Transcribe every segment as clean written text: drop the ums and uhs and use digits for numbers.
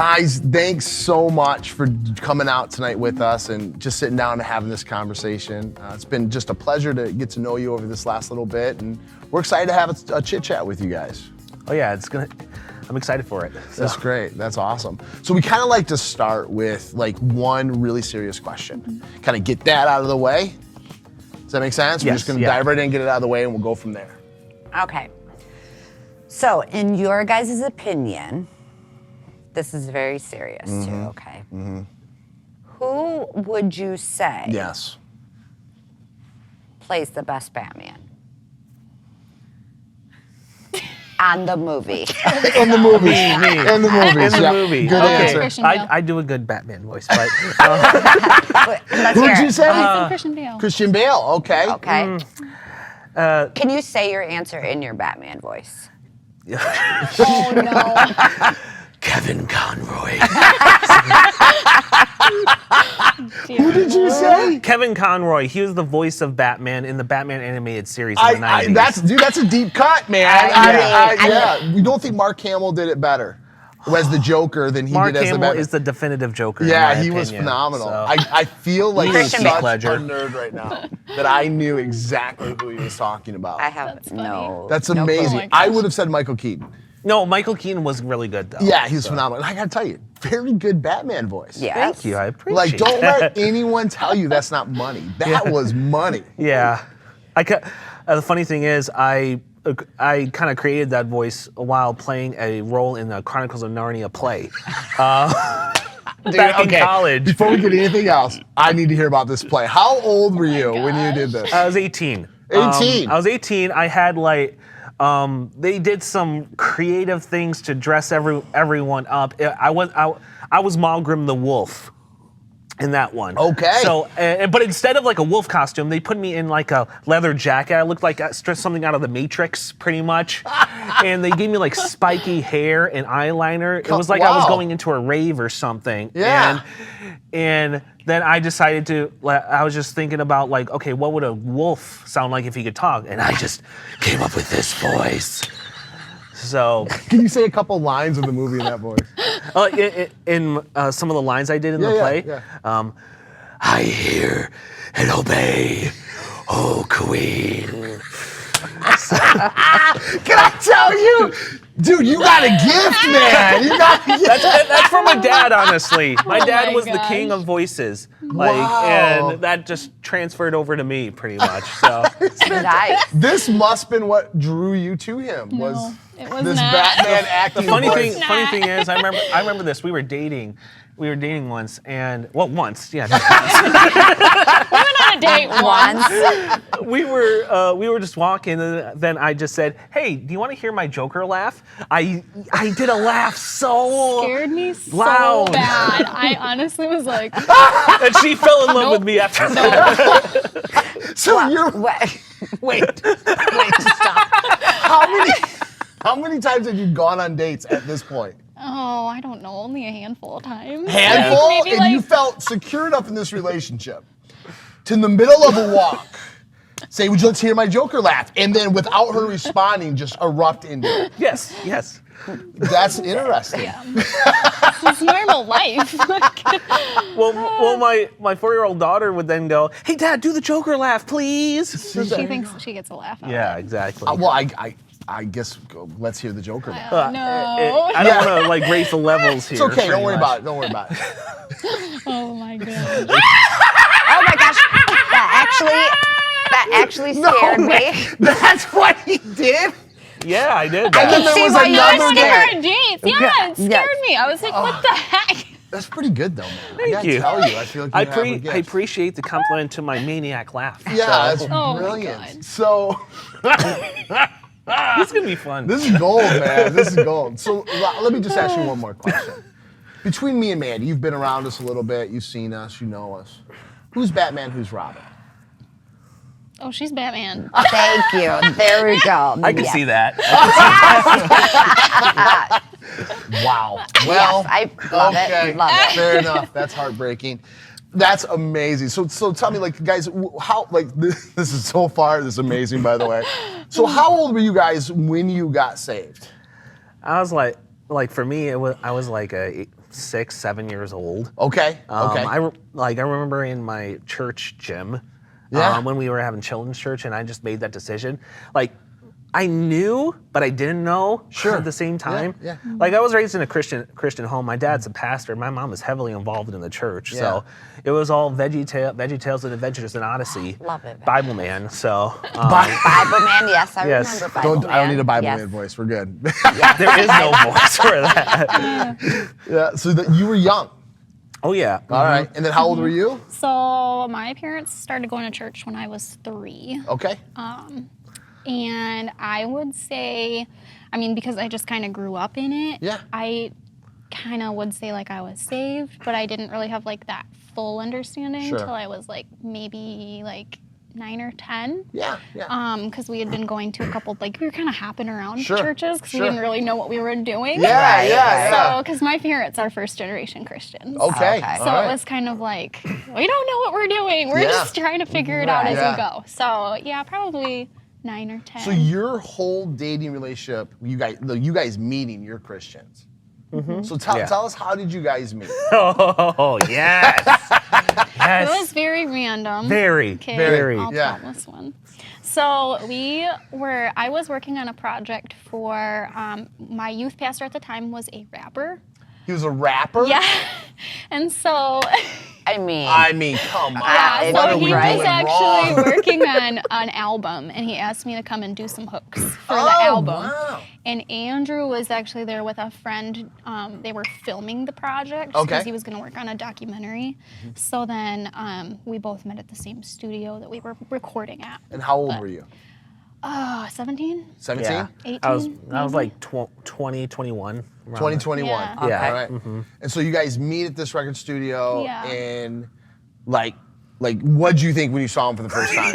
Guys, thanks so much for coming out tonight with us and just sitting down and having this conversation. It's been just a pleasure to get to know you over this last little bit, and we're excited to have a chit chat with you guys. Oh yeah, I'm excited for it. So. That's great. That's awesome. So we kind of like to start with like one really serious question. Kind of get that out of the way. Does that make sense? We're just going to dive right in, get it out of the way, and we'll go from there. Okay. So, in your guys' opinion, this is very serious too, okay? Who would you say plays the best Batman? On the movie. In the movie. In the movies. In the movie. Good answer. Christian Bale. I do a good Batman voice, but Who'd you say? Christian Bale. Christian Bale. Okay. Okay. Can you say your answer in your Batman voice? Oh no. Kevin Conroy. Who did you say? Kevin Conroy. He was the voice of Batman in the Batman animated series in the 90s. That's a deep cut, man. We don't think Mark Hamill did it better as the Joker than he Mark did as the Hamill Batman. is the definitive Joker. Yeah, in my he was opinion, phenomenal. so. I feel like He's such a a pleasure. nerd right now that I knew exactly who he was talking about. I have no. That's no amazing. Oh my gosh. I would have said Michael Keaton. No, Michael Keaton was really good though. Yeah, he's phenomenal. And I gotta tell you, very good Batman voice. Yes. Thank you. I appreciate Like, don't it. let anyone tell you that's not money. That was money. Yeah. The funny thing is, I kind of created that voice while playing a role in the Chronicles of Narnia play. Back in college. Before we get anything else, I need to hear about this play. How old were you when you did this? I was 18. 18? I was 18. I had they did some creative things to dress everyone up. I was Malgrim the Wolf in that one. Okay. So, but instead of like a wolf costume, they put me in like a leather jacket. I looked like something out of the Matrix, pretty much. And they gave me like spiky hair and eyeliner. It was like I was going into a rave or something. Yeah. And then I decided I was just thinking about like, okay, what would a wolf sound like if he could talk? And I just came up with this voice. So, Can you say a couple lines of the movie in that voice? in some of the lines I did in the play, I hear and obey, oh queen. Can I tell you? Dude, you got a gift, man. You got a gift. That's from my dad, honestly. My dad my was the gosh. king of voices, Wow. and that just transferred over to me pretty much. So. Nice. This must have been what drew you to him. No, it was this not. Batman acting Funny voice. thing is, I remember this. We were dating once, and once, yeah. We went on a date once. Once. we were just walking, and then I just said, "Hey, do you want to hear my Joker laugh?" I did a laugh so Scared me so loud. bad. I honestly was like, and she fell in love with me after that. So you're Wait, stop. how many times have you gone on dates at this point? oh, I don't know, only a handful of times. Handful? Maybe And like, you felt secure enough in this relationship to in the middle of a walk say, would you like to hear my Joker laugh? And then without her responding, just erupt into it. Yes. That's interesting. yeah. This is normal life. Well, my 4-year-old daughter would then go, "Hey, Dad, do the Joker laugh, please." She thinks she gets a laugh out Yeah, of it. exactly. Well, I guess let's hear the Joker laugh. No. I don't want to like raise the levels here. It's okay. Don't pretty worry much. about it. Don't worry about it. Oh my god. Oh my gosh, that actually scared me. That's what he did? Yeah, I did. And That. then there See was why you another were day. Different dates. Yeah, it scared me. I was like, what the heck? That's pretty good, though, man. I Thank gotta you. tell you, I feel like you have a I gift. appreciate the compliment to my maniac laugh. Yeah, that's Oh my brilliant. God. So, This is gonna be fun. this is gold, man. This is gold. So, let me just ask you one more question. Between me and Mandy, you've been around us a little bit. You've seen us. You know us. Who's Batman? Who's Robin? Oh, she's Batman. Thank you. There we go. I can see that. Wow. Well, Yes, I love okay. it. Love it. Fair enough. That's heartbreaking. That's amazing. So tell me, like, guys, how, like, this is so far, this is amazing, by the way. So how old were you guys when you got saved? I was like for me, I was like 6, 7 years old. Okay. Okay. I remember in my church gym when we were having children's church, and I just made that decision. Like, I knew, but I didn't know at the same time. Yeah. Like, I was raised in a Christian home. My dad's a pastor. My mom is heavily involved in the church. Yeah. So it was all Veggie Tales and Adventures in Odyssey. Love it. Bible Man. So Bible Man, yes, I remember Bible Man. I don't need a Bible Yes. Man voice. We're good. there is no voice for that. Yeah. So you were young. Oh yeah. All right. And then how old were you? So my parents started going to church when I was 3. Okay. And I would say, I mean, because I just kind of grew up in it, Yeah. I kind of would say like I was saved, but I didn't really have like that full understanding Sure. until I was like maybe like 9 or 10. Yeah. Yeah. Because we had been going to a couple, like we were kind of hopping around Sure, churches because sure. we didn't really know what we were doing. Yeah. Right, Yeah. So, because my parents are first generation Christians. Okay. Okay. So All right. it was kind of like, we don't know what we're doing. We're Yeah. just trying to figure it out Right. as Yeah. we go. So yeah, probably 9 or 10. So your whole dating relationship, you guys meeting, you're Christians. So tell us, how did you guys meet? Oh yes. It was Yes. very random. Very. Okay, Very. I'll Yeah. tell this one. So I was working on a project for, my youth pastor at the time was a rapper. He was a rapper? Yeah. And so, I mean, Come on. Yeah, What so are we he right? was doing actually wrong? working on an album, and he asked me to come and do some hooks for the Oh, album. wow. And Andrew was actually there with a friend. They were filming the project Okay. because he was going to work on a documentary. So then we both met at the same studio that we were recording at. And how old were you? 17? 17? Yeah. 18, I was maybe? like 20, 21. around 2021. Yeah. Yeah. All right. And so you guys meet at this record studio, Yeah. and like, what'd you think when you saw him for the first time?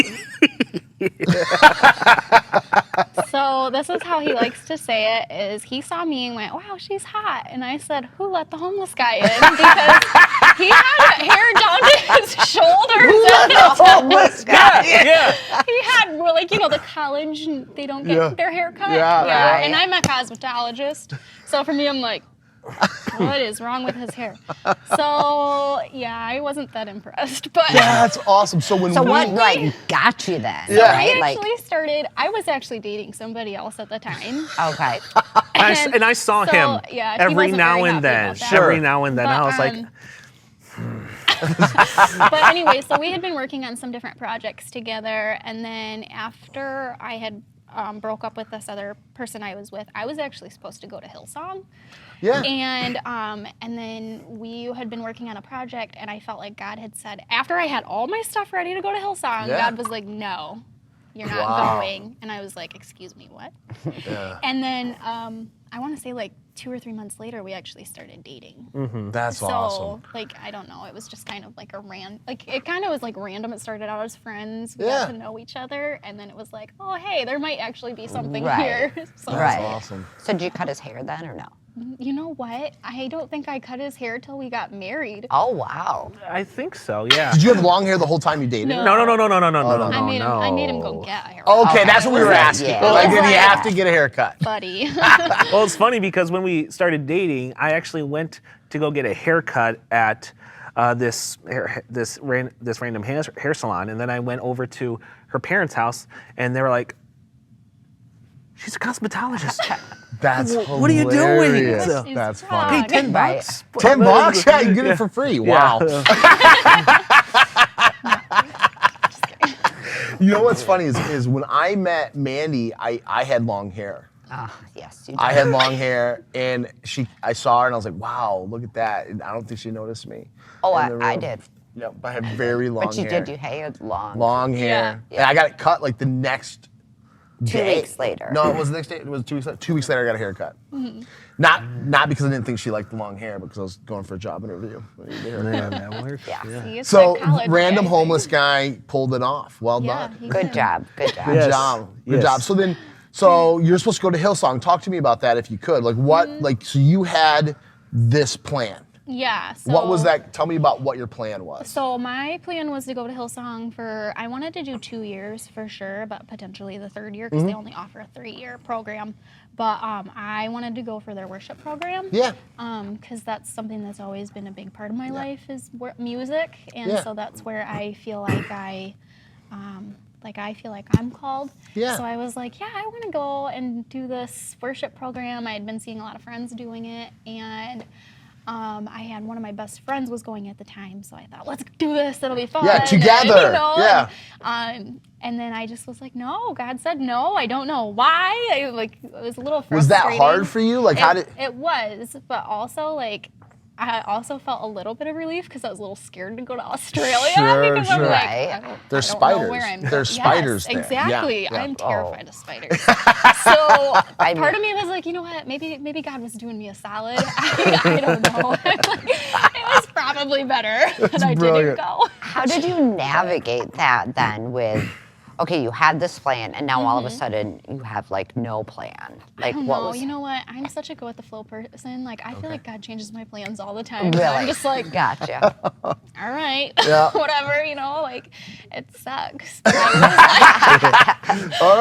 So this is how he likes to say it, is he saw me and went, wow, she's hot. And I said, who let the homeless guy in? Because he had hair down to his shoulders. homeless guy. Yeah. He had, like, the college, and they don't get Yeah. their hair cut. Yeah, right. And I'm a cosmetologist. So for me, I'm like, what is wrong with his hair? So, yeah, I wasn't that impressed. But That's awesome. So when So we, what got you then? Yeah. Right? I actually I was actually dating somebody else at the time. Okay. And I saw so, him yeah, he every wasn't now very and happy then. about that. Every now and then. But, I was like, but anyway, so we had been working on some different projects together, and then after I had broke up with this other person I was with, I was actually supposed to go to Hillsong. yeah. And then we had been working on a project, and I felt like God had said, after I had all my stuff ready to go to Hillsong, Yeah. God was like, no, you're not Wow. going. And I was like, excuse me, what? Yeah. And then I want to say like 2 or 3 months later, we actually started dating. That's So, awesome. like, I don't know. It was just kind of like it kind of was like random. It started out as friends. We Yeah. got to know each other. And then it was like, oh, hey, there might actually be something Right. here. So, Right. That's awesome. So did you cut his hair then or no? you know what? I don't think I cut his hair till we got married. Oh, wow. I think so, yeah. Did you have long hair the whole time you dated? No. No. I made him go get a hair. Okay, that's what we were asking. Yeah. Like, did he Yeah. have to get a haircut? buddy. Well, it's funny because when we started dating, I actually went to go get a haircut at this random hair salon, and then I went over to her parents' house, and they were like, "She's a cosmetologist. That's What are you doing? hilarious. This is That's wrong. funny. Pay 10 Right. bucks. $10? Yeah, you can get it for free. Wow. You know what's funny is when I met Mandy, I had long hair. Ah, yes, you did. I had long hair, and I saw her, and I was like, wow, look at that. And I don't think she noticed me. Oh, in the I room. did. Yep, I had very long But you hair. did. You had long. Long hair. Yeah. And I got it cut like the next 2 day. weeks later. No, it was the next day. It was 2 weeks later. 2 weeks later, I got a haircut. Mm-hmm. Not because I didn't think she liked the long hair, but because I was going for a job interview. Yeah, that works. Yeah. See, it's So, that college random guy homeless guy pulled it off. Well Yeah, done. he Good did. job. Good job. Good Yes. job. Good Yes. job. So you're supposed to go to Hillsong. Talk to me about that if you could. Like what? Mm-hmm. Like so you had this plan. Yeah. So, What was that? Tell me about what your plan was. So my plan was to go to Hillsong I wanted to do 2 years for sure, but potentially the third year because they only offer a 3-year program. But I wanted to go for their worship program. Yeah. Because that's something that's always been a big part of my life is music, and so that's where I feel like I feel like I'm called. Yeah. So I was like, yeah, I want to go and do this worship program. I had been seeing a lot of friends doing it, and I had one of my best friends was going at the time, so I thought, let's do this. It'll be fun. Yeah, together. And, and then I just was like, no. God said no. I don't know why. It was a little frustrating. Was that hard for you? Like, how did? It was, but also I also felt a little bit of relief because I was a little scared to go to Australia because I'm like, There's I don't spiders. know where I'm There's spiders yes, there. Exactly. Yeah. I'm terrified of spiders. So part of me was like, you know what? Maybe God was doing me a solid. I don't know. It was probably better that I didn't go. How did you navigate that then with, okay, you had this plan and now all of a sudden you have like no plan? Like I don't what know. was? You know what? I'm such a go with the flow person. Like I feel like God changes my plans all the time. Really? I'm just like, Gotcha. all right, Yeah. whatever, like it sucks. All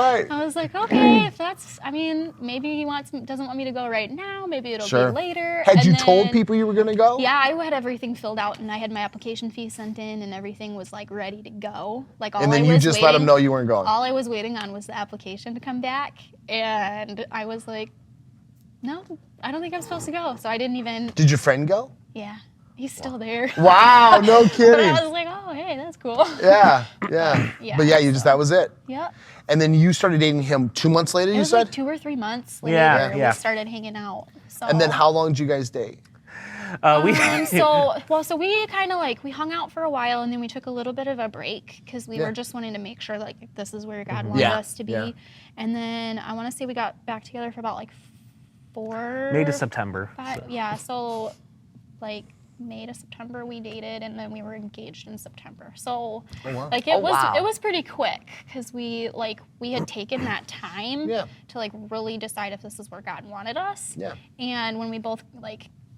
right. I was like, okay, if that's, maybe he doesn't want me to go right now. Maybe it'll be later. Had And you then, told people you were going to go? Yeah, I had everything filled out and I had my application fee sent in and everything was like ready to go. Like all And then I you was just waiting, let them know you weren't going. All I was waiting on was the application to come back, and I was like, no, I don't think I'm supposed to go. So I didn't even. Did your friend go? Yeah, he's still there. Wow, no But kidding. I was like, oh, hey, that's cool. Yeah. Yeah, But yeah, that was it. Yep. And then you started dating him 2 months later, It you was said? like 2 or 3 months later. Yeah. We started hanging out. So. And then how long did you guys date? So we kind of we hung out for a while and then we took a little bit of a break because we were just wanting to make sure this is where God wanted us to be. Yeah. And then I want to say we got back together for about 4 May to September. 5, yeah. So May to September we dated and then we were engaged in September. So it was pretty quick because we had taken that time to really decide if this is where God wanted us. Yeah. And when we both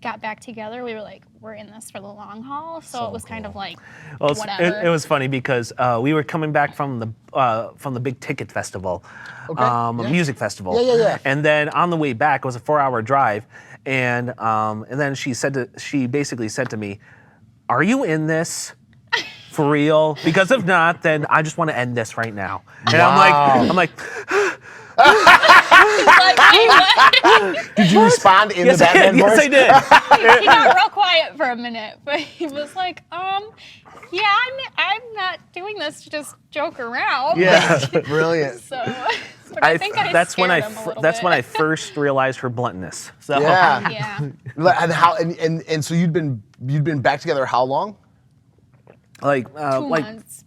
got back together, we were we're in this for the long haul. So it was kind of whatever. It was funny because we were coming back from the big ticket festival, music festival. Yeah. And then on the way back, it was a 4-hour drive, and then she basically said to me, "Are you in this for real? Because if not, then I just want to end this right now." And I'm like. Did you respond in the Yes, Batman voice? yes, I did. He got real quiet for a minute, but he was like, yeah, I'm not doing this to just joke around. Yeah. Brilliant. So, but I think that's when scared him a little that's bit. when I first realized her bluntness. So Yeah. Yeah. And how and so you'd been back together how long? 2 months.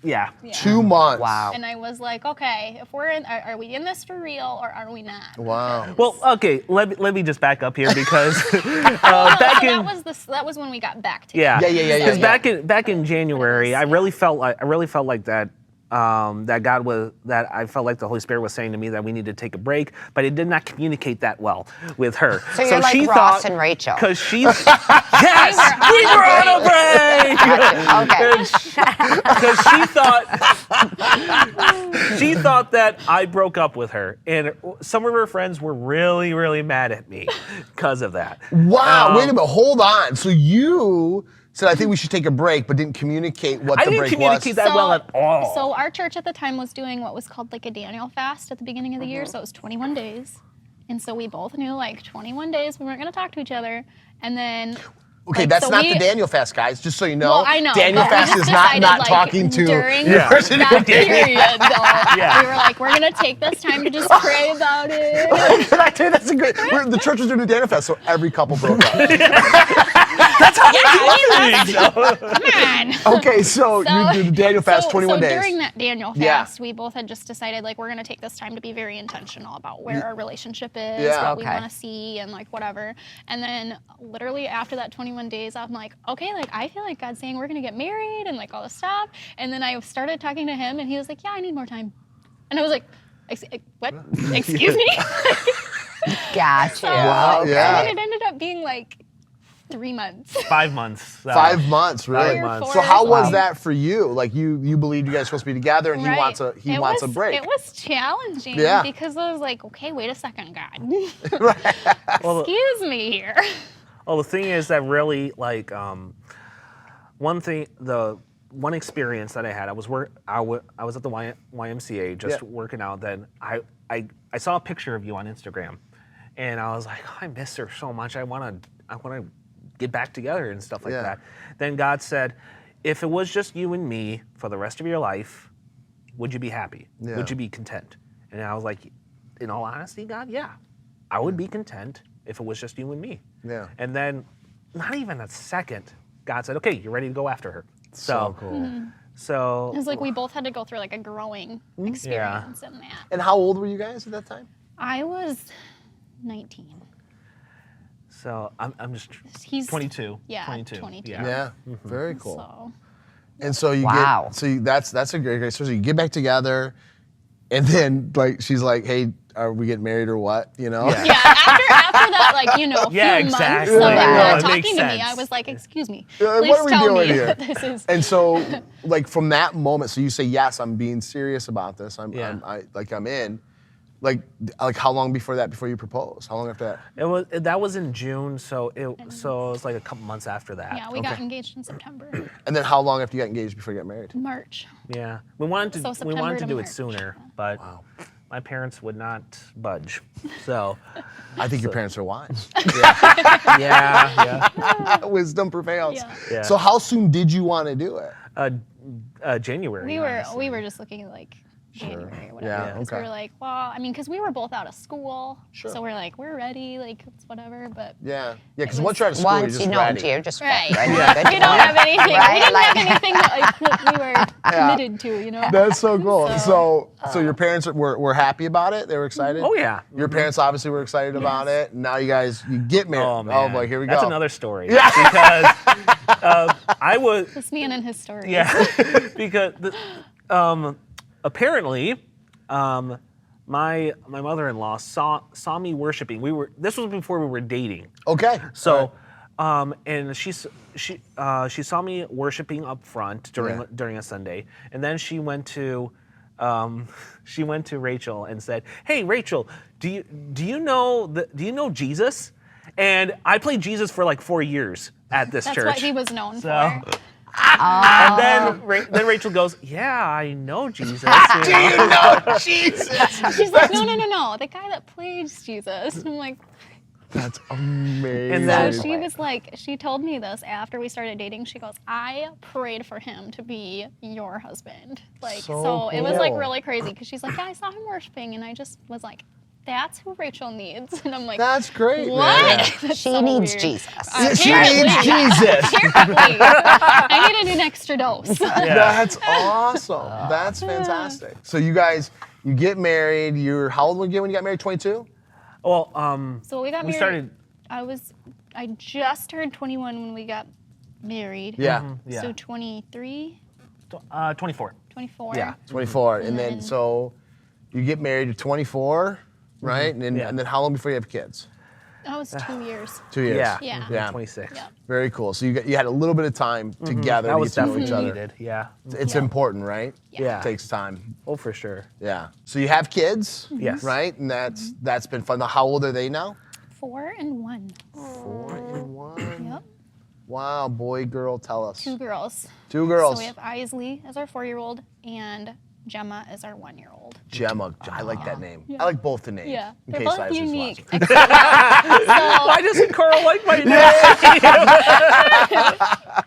Yeah. 2 months. Wow. And I was like, okay, if we're in, are we in this for real or are we not? Wow. Well, okay. Let me just back up here because that was when we got back together. Yeah. Because back in January, I really felt like that. I felt like the Holy Spirit was saying to me that we need to take a break, but it did not communicate that well with her. So you're like she Ross thought, and Rachel. Because she's yes, we were on a break. Okay. Because she thought that I broke up with her, and some of her friends were really, really mad at me because of that. Wow. Wait a minute. Hold on. So you said, I think we should take a break, but didn't communicate what the break was. I didn't communicate that well at all. So our church at the time was doing what was called a Daniel fast at the beginning of the year. So it was 21 days. And so we both knew 21 days we weren't going to talk to each other. And then... Okay, that's not the Daniel fast, guys, just so you know. Well, I know. Daniel fast is not talking to during the person that period, though. Yeah. We were we're going to take this time to just pray about it. Can I tell you, that's a good... The church was doing a Daniel fast, so every couple broke up. That's how we do things. Come on. Okay, so you do the Daniel fast 21 days. During that Daniel fast, we both had just decided we're going to take this time to be very intentional about where our relationship is, what we want to see, and whatever. And then literally after that 21 days, I'm like, okay, I feel like God's saying we're going to get married and all this stuff. And then I started talking to him, and he was like, yeah, I need more time. And I was like, what? Excuse me? Gotcha. So, Wow, yeah. And then it ended up being 3 months. 5 months. So. 5 months, really? 5 months. So how was Wow. that for you? Like you believed you guys were supposed to be together, and he Right. wants a break. It was challenging because I was like, okay, wait a second, God. Excuse me here. Well, the thing is that really, like, one experience that I had, I was at the YMCA just working out. Then I saw a picture of you on Instagram, and I was like, oh, I miss her so much. I want to get back together and stuff like that. Then God said, if it was just you and me for the rest of your life, would you be happy? Yeah. Would you be content? And I was like, in all honesty, God, yeah, I would be content if it was just you and me. Yeah. And then, not even a second, God said, okay, you're ready to go after her. So cool. So It was like we both had to go through like a growing experience in that. And how old were you guys at that time? I was 19. So I'm just He's 22. Yeah, 22. 22. Yeah. Very cool. So And so you Wow. that's a great story. So you get back together, and then like she's like, hey, are we getting married or what? You know? Yeah. yeah, after that, like few exactly. months of Yeah, it talking makes to me, I sense. was like, excuse me, Like, please what are we tell doing me here? that this is. And so, like from that moment, so you say, yes, I'm being serious about this. I'm in. Like how long before you propose? How long after that? That was in June, so it was like a couple months after that. Yeah, we got engaged in September, And then how long after you got engaged before you got married? March. Yeah, we wanted to September do to it March. sooner, but my parents would not budge. So I think your parents are wise. yeah. Wisdom prevails. Yeah. So how soon did you want to do it? January. We honestly. were just looking at like January or whatever. Yeah, Because okay. we were like, well, I mean, because we were both out of school, Sure. so we're like, we're ready, like it's whatever. But Yeah. Because once you're out of school, you're Once just you know, ready. you're just right, ready. we don't have anything. Right, We didn't like- have anything that we were committed to, you know. That's so cool. So- So your parents were happy about it? They were excited? Oh yeah. Your parents obviously were excited about it. And now you get married. Oh man. Oh boy, here we go. That's another story. Because I was. This man and his story. Yeah. Because apparently, my mother-in-law saw me worshiping. This was before we were dating. Okay. So, and she saw me worshiping up front during a Sunday, and then she went to Rachel and said, "Hey, Rachel, do you know Jesus?" And I played Jesus for like 4 years at this That's church. what he was known So- for. And then Rachel goes, "Yeah, I know Jesus." Do you know Jesus? She's like, no, the guy that plays Jesus. And I'm like, That's amazing. And so then- she was like, she told me this after we started dating. She goes, I prayed for him to be your husband. Like, So it was like cool. really crazy because she's like, yeah, I saw him worshiping, and I just was like, that's who Rachel needs. And I'm like, That's great, man. what? That's She so needs weird. Jesus. She Apparently. needs Jesus. Apparently. I needed an extra dose. That's awesome. That's fantastic. So you guys, you get married. How old were you when you got married? 22? Well, So we got we married. started. I just turned 21 when we got married. Yeah. Yeah. So 23, 24. 24. Yeah. 24. And then so you get married, you're 24, right? And then, Yeah. and then how long before you have kids? That was 2 years. 2 years. Yeah. Yeah. Yeah. 26. Yeah. Very cool. So you had a little bit of time together That to was get to know each definitely other. needed. Yeah. It's Yeah. important, right? Yeah. It takes time. Oh, for sure. Yeah. So you have kids, Yes. right? And that's been fun. Now, how old are they now? 4 and 1. 4 and 1. Yep. Wow, boy, girl, tell us. 2 girls. 2 girls. So we have Isley as our 4-year-old and Gemma as our 1-year-old. Gemma, I like that name. I like both the names. Yeah. In They're case both Isley's unique. watching. Why doesn't Carl like my name?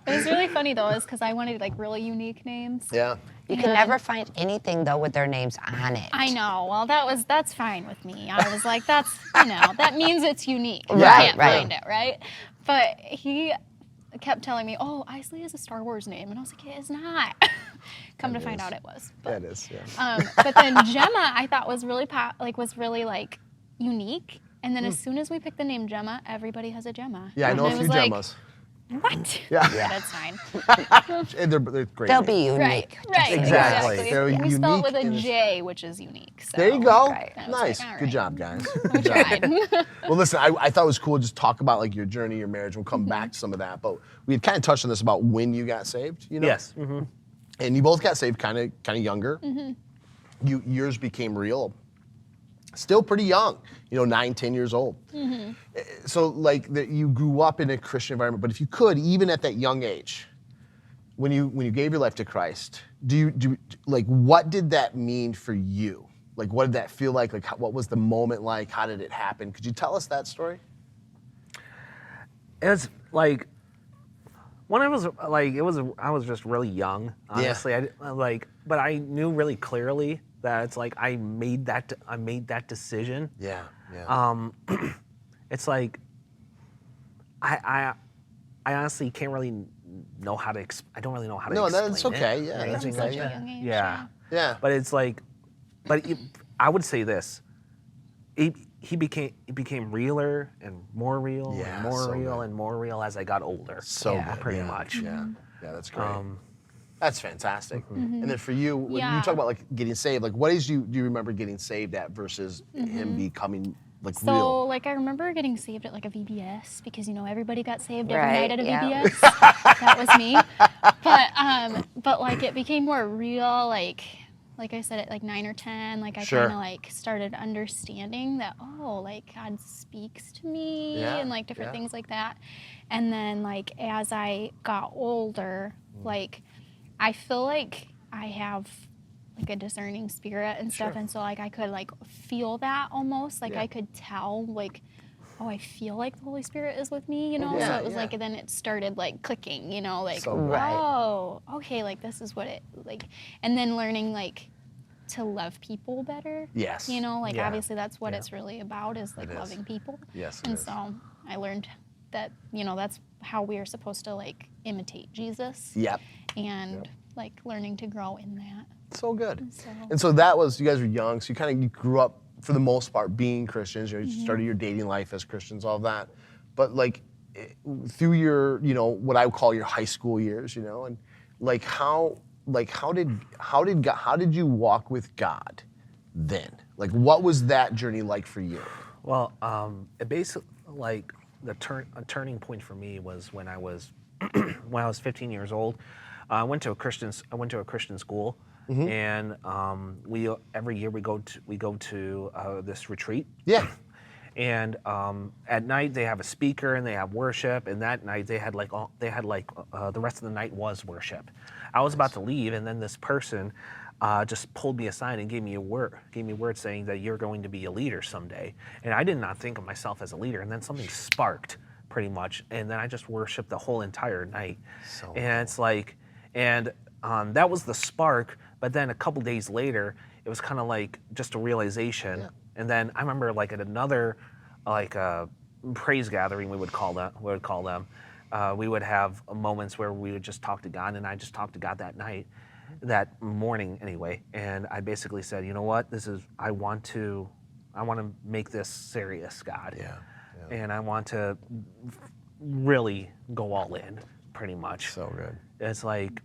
It was really funny though, is because I wanted like really unique names. Yeah. You can never find anything though with their names on it. I know. Well, that's fine with me. I was like, that's that means it's unique. You Right, can't right. find it, right? But he kept telling me, "Oh, Isley is a Star Wars name," and I was like, "It is not." Come to find out, it was. But, That is, yeah. but then Gemma, I thought was really unique. And then as soon as we picked the name Gemma, everybody has a Gemma. Yeah, I know And a it few was like, Gemmas. what? Yeah. That's fine. And they're great. They'll names. be unique. Right. Exactly. They're We spell it with unique a in J, which is unique. So. There you go. Right. I was Nice. like, all Good right. job, guys. Good job. Well, listen, I thought it was cool to just talk about like your journey, your marriage. We'll come back to some of that, but we had kind of touched on this about when you got saved. You know. Yes. Mm-hmm. And you both got saved kind of younger. Yours became real. Still pretty young, 9, 10 years old. So like you grew up in a Christian environment, but if you could, even at that young age, when you gave your life to Christ, what did that mean for you? Like, what did that feel like? Like, what was the moment like? How did it happen? Could you tell us that story? It was like when I was like I was just really young, honestly. Yeah. But I knew really clearly that it's like I made that decision. Yeah. It's like I honestly can't really know how to. I don't really know how to. No, explain that's okay. It. Yeah, Right? that's From okay. such a Yeah. young age. Yeah. Yeah. But it's like, I would say this. He became realer and more real Yeah, and more so real good. and more real as I got older. So Yeah. good. Pretty Yeah. much. Yeah. Yeah, that's great. That's fantastic. And then for you, when you Yeah. talk about like getting saved, like what age do you remember getting saved at versus him becoming like So, real? like, I remember getting saved at like a VBS because everybody got saved every Right, night at a yeah. VBS. That was me. But like it became more real. Like I said, at like 9 or 10, like I Sure. kind of like started understanding that like God speaks to me Yeah, and like different yeah. things like that. And then like as I got older, like I feel like I have like a discerning spirit and stuff, Sure. and so like I could like feel that almost, like Yeah. I could tell like, oh, I feel like the Holy Spirit is with me, Yeah, so it was yeah. like, and then it started like clicking, like, So good. Right. oh, okay, like this is what it like, and then learning like to love people better. Yes. Like Yeah. obviously that's what it's really about, is like It is. loving people. Yes, it And is. so I learned that, that's how we are supposed to like imitate Jesus. Yep. And like learning to grow in that. So good. So And so that was, you guys were young, so you grew up for the most part being Christians. You started your dating life as Christians, all that. But like through your, what I would call your high school years, and like how did you walk with God then? Like what was that journey like for you? Well, it basically like a turning point for me was when I was 15 years old. I went to a Christian school, and every year we go to this retreat. Yeah. And at night they have a speaker and they have worship, and that night they had the rest of the night was worship. I was about to leave, and then this person just pulled me aside and gave me a word saying that you're going to be a leader someday. And I did not think of myself as a leader, and then something sparked pretty much, and then I just worshiped the whole entire night. And it's like, that was the spark. But then a couple days later, it was kind of like just a realization. Yeah. And then I remember like at another praise gathering, we would call them. We would have moments where we would just talk to God, and I just talked to God that morning anyway. And I basically said, you know what, I want to make this serious, God. Yeah. And I want to really go all in, pretty much. So good. It's like,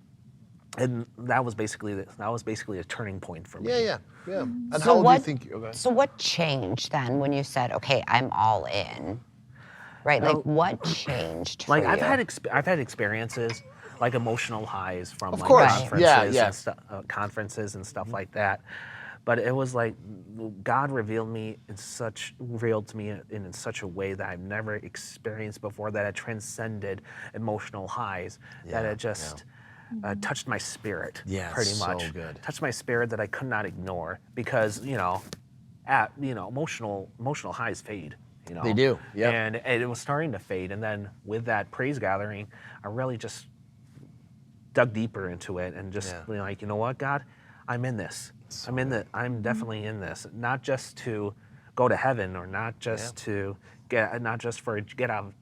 and that was basically a turning point for me. Yeah. And So how old do you what- think okay. So what changed then when you said, okay, I'm all in? Right? Like what changed for Like you? I've had experiences, like emotional highs from Of like course. conferences Yeah. and conferences and stuff like that. But it was like God revealed to me in such a way that I've never experienced before, that it transcended emotional highs, that it just touched my spirit, Yeah, pretty so much. good. Touched my spirit that I could not ignore, because emotional highs fade. They do, yeah. And it was starting to fade, and then with that praise gathering, I really just dug deeper into it and just like, you know what, God, I'm in this. I'm definitely in this. Not just to go to heaven, or not just to for a get out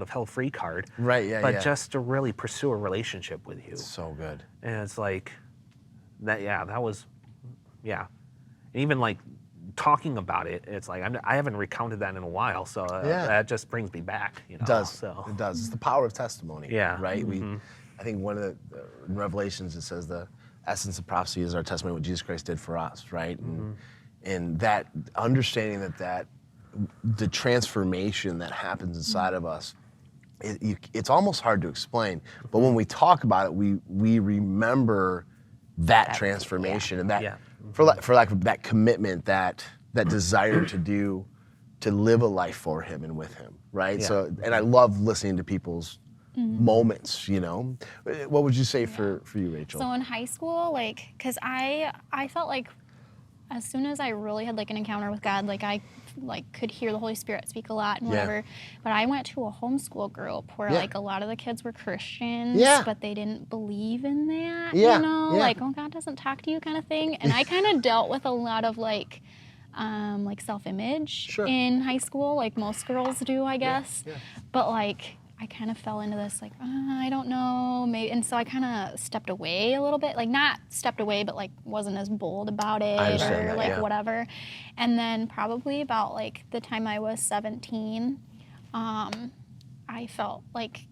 of hell free card. Right, yeah, But yeah. just to really pursue a relationship with you. So good. And it's like that was. And even like talking about it, it's like I haven't recounted that in a while, so that just brings me back. You know, It does. So. It does. It's the power of testimony. Yeah. Right. I think one of the in Revelations it says the essence of prophecy is our testimony what Jesus Christ did for us. Right. And that understanding that the transformation that happens inside of us, it's almost hard to explain. But when we talk about it, we remember that transformation and that, for lack of that commitment, that desire to live a life for Him and with Him, right? Yeah. So, and I love listening to people's moments. You know, what would you say for you, Rachel? So in high school, like, cause I felt like as soon as I really had like an encounter with God, like I could hear the Holy Spirit speak a lot and whatever. But I went to a homeschool group where like a lot of the kids were Christians, but they didn't believe in that. You know, like, oh, God doesn't talk to you kind of thing. And I kind of dealt with a lot of like self-image in high school, like most girls do, I guess. But like I kind of fell into this like, I don't know, maybe, and so I kind of stepped away a little bit, like not stepped away, but like wasn't as bold about it or like whatever. And then probably about like the time I was 17, I felt like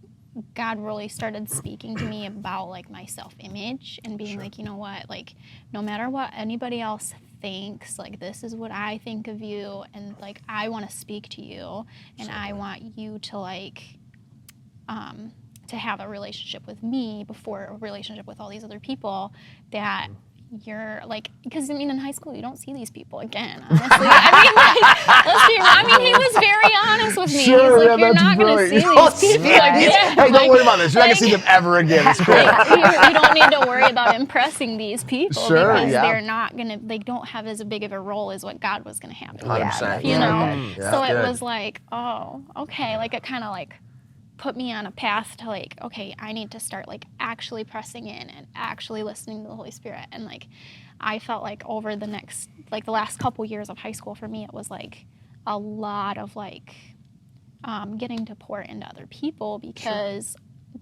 God really started speaking to me about like my self-image and being like, you know what, like no matter what anybody else thinks, like this is what I think of you, and like I want to speak to you, and I want you to like to have a relationship with me before a relationship with all these other people that you're like, because I mean in high school you don't see these people again, honestly. I mean, like, let's be real. I mean, he was very honest with me. He's like, you're not going to see these people again. Hey, don't worry about this. You're not going to see them ever again. It's cool. You don't need to worry about impressing these people because they're not going to, they don't have as big of a role as what God was going to have. 100%. You know? So it was like, oh, okay. Like it kind of like put me on a path to like, okay, I need to start like actually pressing in and actually listening to the Holy Spirit. And like, I felt like over the next, like the last couple years of high school for me, it was like a lot of like getting to pour into other people because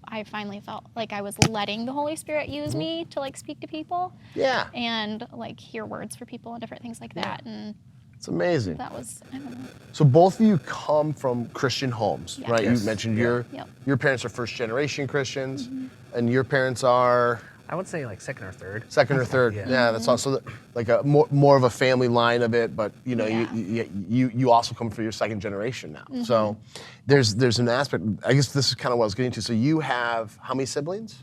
I finally felt like I was letting the Holy Spirit use me to like speak to people. Yeah. And like hear words for people and different things like that. And it's amazing. that was, I don't know. So both of you come from Christian homes, right? Yes. You mentioned your parents are first generation Christians, and your parents are I would say like second or third. Second or third. Yeah, that's also like a more of a family line of it. But you know, you also come from your second generation now. So there's an aspect. I guess this is kind of what I was getting to. So you have how many siblings?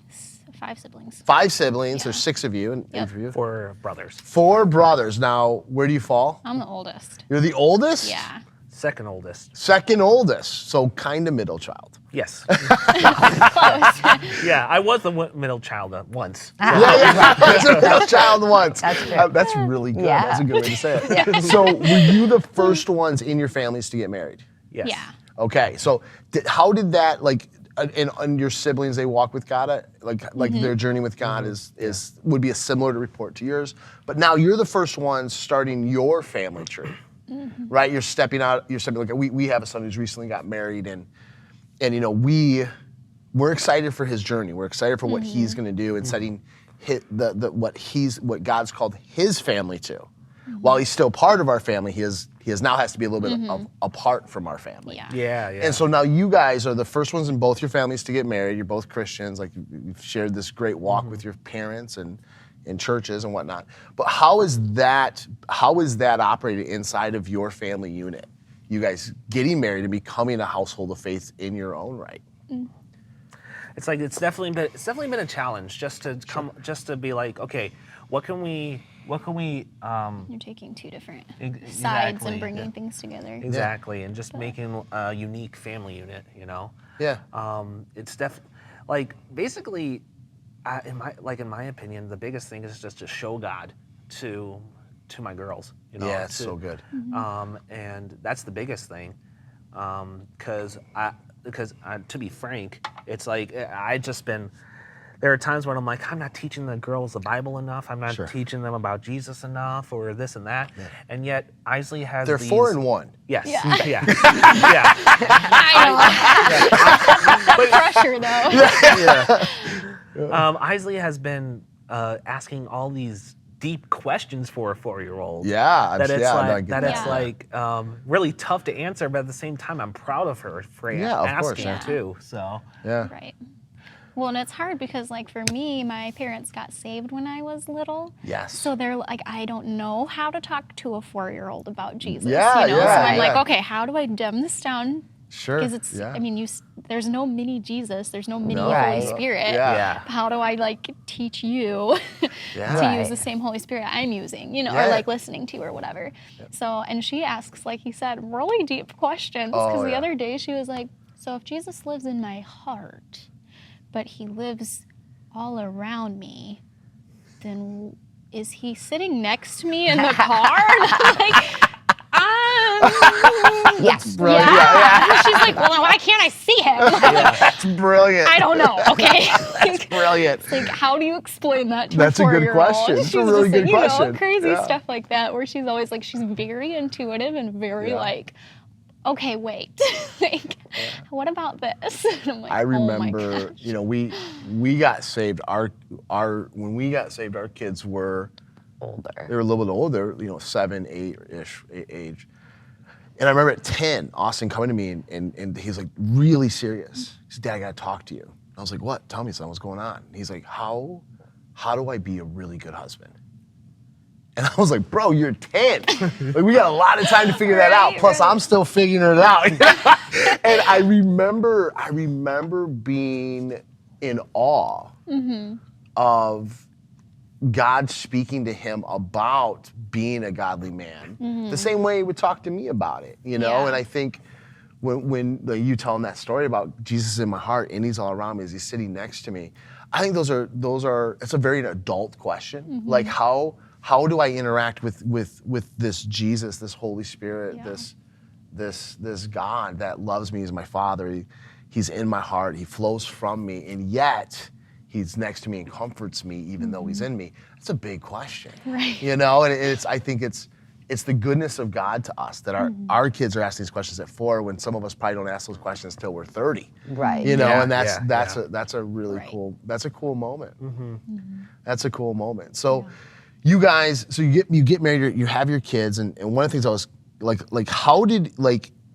5 siblings. 5 siblings. There's 6 of you, and for you, 4 brothers. 4 brothers. Now, where do you fall? I'm the oldest. You're the oldest? Yeah. Second oldest. Second oldest. So kind of middle child. Yes. Close. Yeah, I was the middle child once. Yeah, I was a middle child once. That's true. That's really good. Yeah. That's a good way to say it. So were you the first ones in your families to get married? Yes. Yeah. Okay, so how did that, like, and your siblings, they walk with God, like their journey with God would be a similar to report to yours, but now you're the first ones starting your family tree, right? You're stepping out, like we have a son who's recently got married, and you know, we're excited for his journey. We're excited for what he's gonna do and setting what God's called his family to. While he's still part of our family, he now has to be a little bit apart from our family. Yeah. And so now you guys are the first ones in both your families to get married. You're both Christians. Like you've shared this great walk with your parents and in churches and whatnot. But how is that operated inside of your family unit? You guys getting married and becoming a household of faith in your own right. It's like it's definitely been a challenge just to be like, okay, what can we You're taking 2 different sides and bringing things together. Exactly, and just making a unique family unit, you know? Yeah. It's like basically, in my opinion, the biggest thing is just to show God to my girls, you know? Yeah, it's so good. And that's the biggest thing, because to be frank, it's like there are times when I'm like, I'm not teaching the girls the Bible enough. I'm not teaching them about Jesus enough, or this and that. Yeah. And yet, Isley has They're 4 and 1. Yes. Yeah. Yeah. I know. Pressure though. Isley has been asking all these deep questions for a 4-year-old. Yeah, That it's yeah, no, I like get that it's that. like really tough to answer, but at the same time, I'm proud of her for Yeah, of course, asking yeah. too. So Yeah. Right. Well, and it's hard because, like, for me, my parents got saved when I was little. Yes. So they're like, I don't know how to talk to a 4-year-old about Jesus. Yeah, you know? yeah, So I'm like, yeah. okay, how do I dumb this down? Sure. Because it's, yeah. I mean, there's no mini Jesus, there's no mini No, Holy Right. Spirit. Yeah. yeah. How do I like teach you Yeah. to Right. use the same Holy Spirit I'm using, you know, Yeah. or like listening to or whatever. So, and she asks, like he said, really deep questions. Oh, Because the yeah. other day she was like, so if Jesus lives in my heart, but he lives all around me, then is he sitting next to me in the car? And I'm like, Yes. Brilliant. yeah. Yeah, She's like, well, why can't I see him? It's brilliant. I don't know. Okay. Brilliant. Like, how do you explain that to That's a a good 4-year-old? question. It's a She's really just good like, question. You know, crazy Yeah. stuff like that, where she's always like, she's very intuitive and very Yeah. like, okay, wait, like, what about this? And I'm like, I oh my remember, gosh. you know, we got saved. When we got saved, our kids were Older. they were a little bit older, you know, 7, 8-ish age. And I remember at 10, Austin coming to me and he's like really serious. He said, Dad, I gotta talk to you. I was like, what? Tell me, son, what's going on? And he's like, how do I be a really good husband? And I was like, bro, you're 10. Like, we got a lot of time to figure that out. Right, Plus, right. I'm still figuring it out. And I remember being in awe of God speaking to him about being a godly man, the same way he would talk to me about it, you know? Yeah. And I think when you telling that story about Jesus in my heart and he's all around me as he's sitting next to me, I think those are it's a very adult question. Like how do I interact with this Jesus, this Holy Spirit, Yeah. this God that loves me as my Father? He's in my heart, he flows from me, and yet he's next to me and comforts me even though he's in me. That's a big question. Right. You know, and I think it's the goodness of God to us that our kids are asking these questions at 4 when some of us probably don't ask those questions till we're 30. Right. You know, Yeah, and yeah. that's a really Right. cool moment. That's a cool moment. So you guys, so you get married, you have your kids, and one of the things I was like how did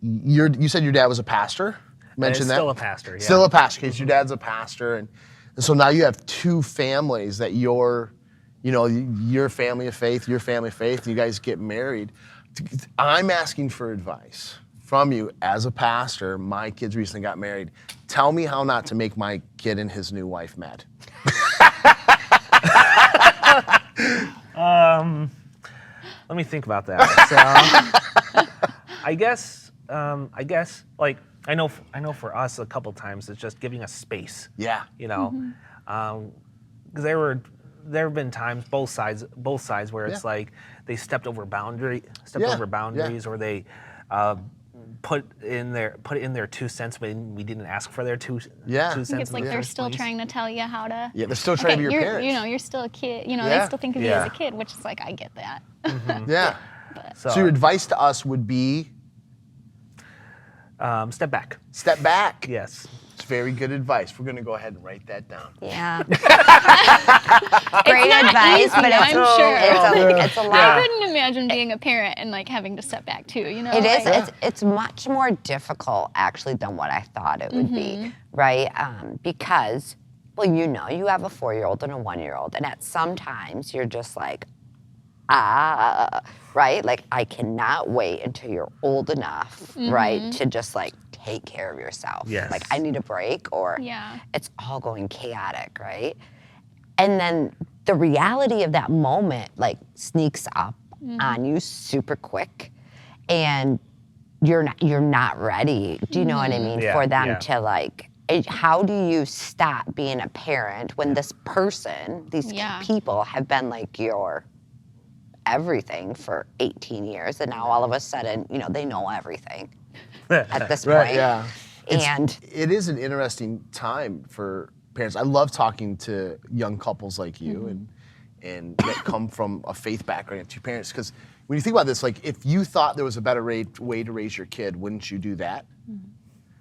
you said your dad was a pastor? Mentioned that. Still a pastor, yeah. Still a pastor, because your dad's a pastor, and so now you have 2 families that your family of faith, your family of faith, and you guys get married. I'm asking for advice from you as a pastor. My kids recently got married. Tell me how not to make my kid and his new wife mad. Let me think about that. So, I guess like I know for us a couple times it's just giving us space. Yeah. You know, because there have been times both sides where it's Yeah. like they stepped over boundaries, Yeah. or they put in their 2 cents when we didn't ask for their two Yeah. I cents. think I think it's like in the they're first still place. trying to tell you how to. Yeah, they're still trying to be your you're, parents. You know, you're still a kid. You know, Yeah. they still think of you Yeah. as a kid, which is like, I get that. Yeah. So, So your advice to us would be step back. step back. Yes. It's very good advice. We're going to go ahead and write that down. Yeah. Great advice, but it's, I'm sure. it's a lot. I couldn't imagine being a parent and like having to step back too. You know, It is. like- It's much more difficult actually than what I thought it would be, right? Because, well, you know, you have a 4-year-old and a 1-year-old, and at sometimes you're just like, right? Like, I cannot wait until you're old enough, right, to just like take care of yourself. Yes. Like, I need a break, or Yeah. it's all going chaotic, right? And then the reality of that moment like sneaks up on you super quick, and you're not ready. Do you know what I mean? Yeah, For them yeah. to like, how do you stop being a parent when this person, these Yeah. people have been like your everything for 18 years, and now all of a sudden, you know, they know everything at this point. Right, yeah. And It is an interesting time for parents. I love talking to young couples like you and that come from a faith background and 2 parents, because when you think about this, like if you thought there was a better way to raise your kid, wouldn't you do that?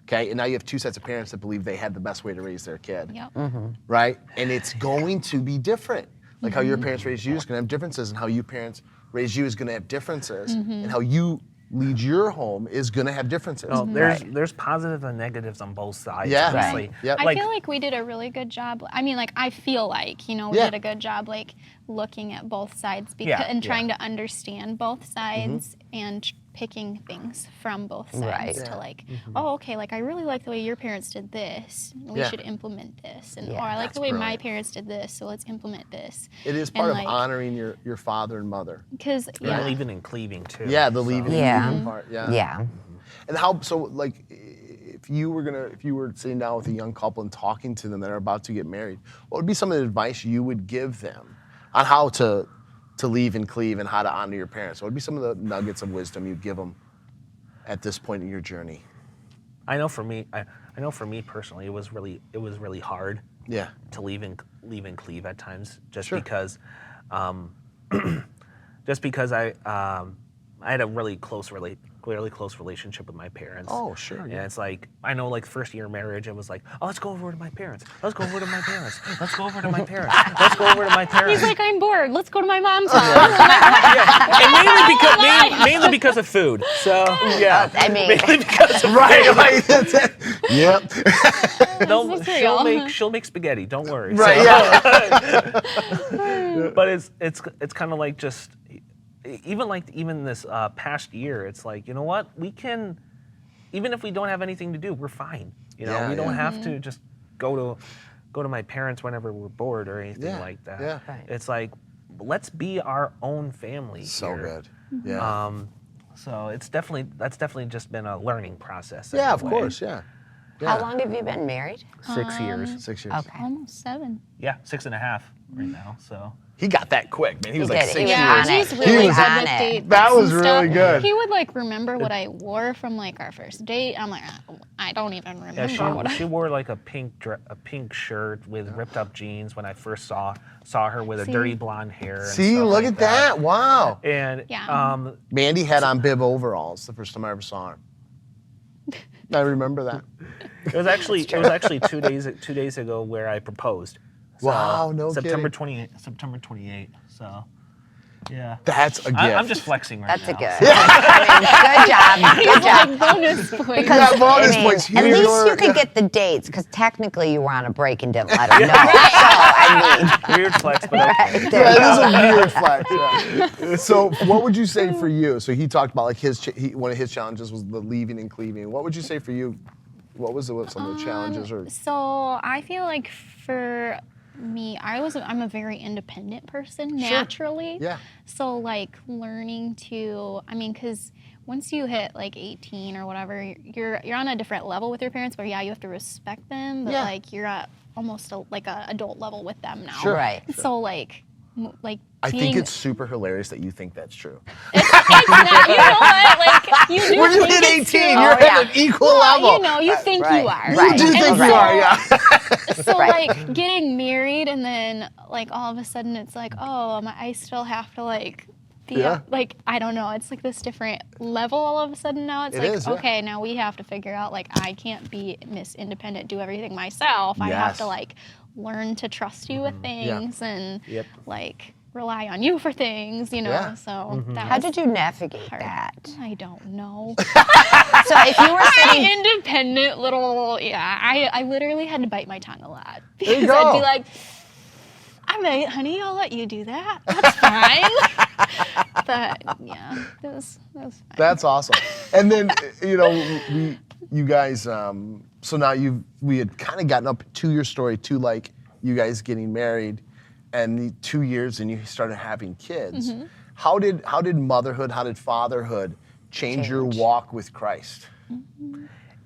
Okay, and now you have 2 sets of parents that believe they had the best way to raise their kid, Yep. right? And it's going to be different. Like how your parents raised you is going to have differences, and how you parents raised you is going to have differences, and how you lead your home is going to have differences. No, there's positives and negatives on both sides. Yeah. Honestly. Yep. I feel like we did a really good job. I mean, like, I feel like, we did a good job, like, looking at both sides and trying to understand both sides and picking things from both sides to, like, oh, okay, like, I really like the way your parents did this. We should implement this. And, I like the way my parents did this, so let's implement this. It is part of honoring your father and mother. Because, And leaving and cleaving, too. Yeah, the leaving and cleaving part. Yeah. Yeah. And how, so like, if you were sitting down with a young couple and talking to them that are about to get married, what would be some of the advice you would give them on how to leave and cleave and how to honor your parents? What would be some of the nuggets of wisdom you'd give them at this point in your journey? I know for me, I know for me personally, it was really hard. Yeah. To leave and cleave at times, just Sure. because I had a really close relationship with my parents. Oh, sure. And Yeah. it's like, I know, like, first year marriage, it was like, oh, let's go over to my parents. Let's go over to my parents. Let's go over to my parents. Let's go over to my parents. he's like, I'm bored. Let's go to my mom's house. And mainly because of food. So yeah, I mean, mainly because of Right. That's it. Yep. she'll make spaghetti. Don't worry. Right. So- Yeah. But it's kind of like just even this past year, it's like, you know what, we can, even if we don't have anything to do, we're fine. Yeah, we don't yeah. have to just go to my parents whenever we're bored or anything Yeah, like that. yeah. Right. It's like, let's be our own family. So here. good. Yeah. So that's definitely just been a learning process. Yeah, of anyway. course. Yeah. how long have you been married? 6 years. 6 years. Okay. Almost 7. Yeah, 6.5 right now. So He got that quick, man. He was He like did. 6 He was years. on it. He's really was good on with it. dates That was and really stuff. good. He would, like, remember what I wore from, like, our first date. I'm like, I don't even remember what she wore like a pink shirt with ripped up jeans when I first saw her with a dirty blonde hair. And See, stuff look like at that. Wow. And Yeah. Mandy had on bib overalls the first time I ever saw her. I remember that. it was actually 2 days ago where I proposed. So, Wow, no September kidding. 28th. So yeah. That's a gift. I'm just flexing right That's now. a good. I mean, good job. Good job. bonus point. got bonus I mean, points. at You least were- you could get the dates, because technically you were on a break and didn't let him know. So, I mean, Weird flex, but okay. there you Yeah, go. it is a weird flex. Yeah. So, what would you say for you? So, he talked about like one of his challenges was the leaving and cleaving. What would you say for you? What was some of the challenges? Or So I feel like for me, I'm a very independent person naturally. Yeah. So like learning to, I mean, because once you hit like 18 or whatever, you're on a different level with your parents. Where you have to respect them, but like you're at almost like a adult level with them now. Sure. Right. So like I think being- it's super hilarious that you think that's true. it's not, you know what? Like you do When you think hit it's 18, true. you're Oh, yeah. at an equal Well, level. you think Right, you are. right. You do And think you so- are, yeah. So Right. like getting married and then like all of a sudden it's like, oh, I still have to like be Yeah. like, I don't know, it's like this different level all of a sudden now. It's It like, is, yeah. okay, now we have to figure out like I can't be Miss Independent, do everything myself. I have Yes. to like learn to trust you with things and Yep. like rely on you for things, you know. Yeah. So that How was did you navigate hard. that? I don't know. So if you were My sitting, independent little, I literally had to bite my tongue a lot There you because I'd go. be like, all right, honey, I'll let you do that. That's fine. But yeah, it was fine. That's awesome. And then, you guys, so now we had kind of gotten up to your story to like you guys getting married and the 2 years and you started having kids. Mm-hmm. How did motherhood, how did fatherhood change your walk with Christ?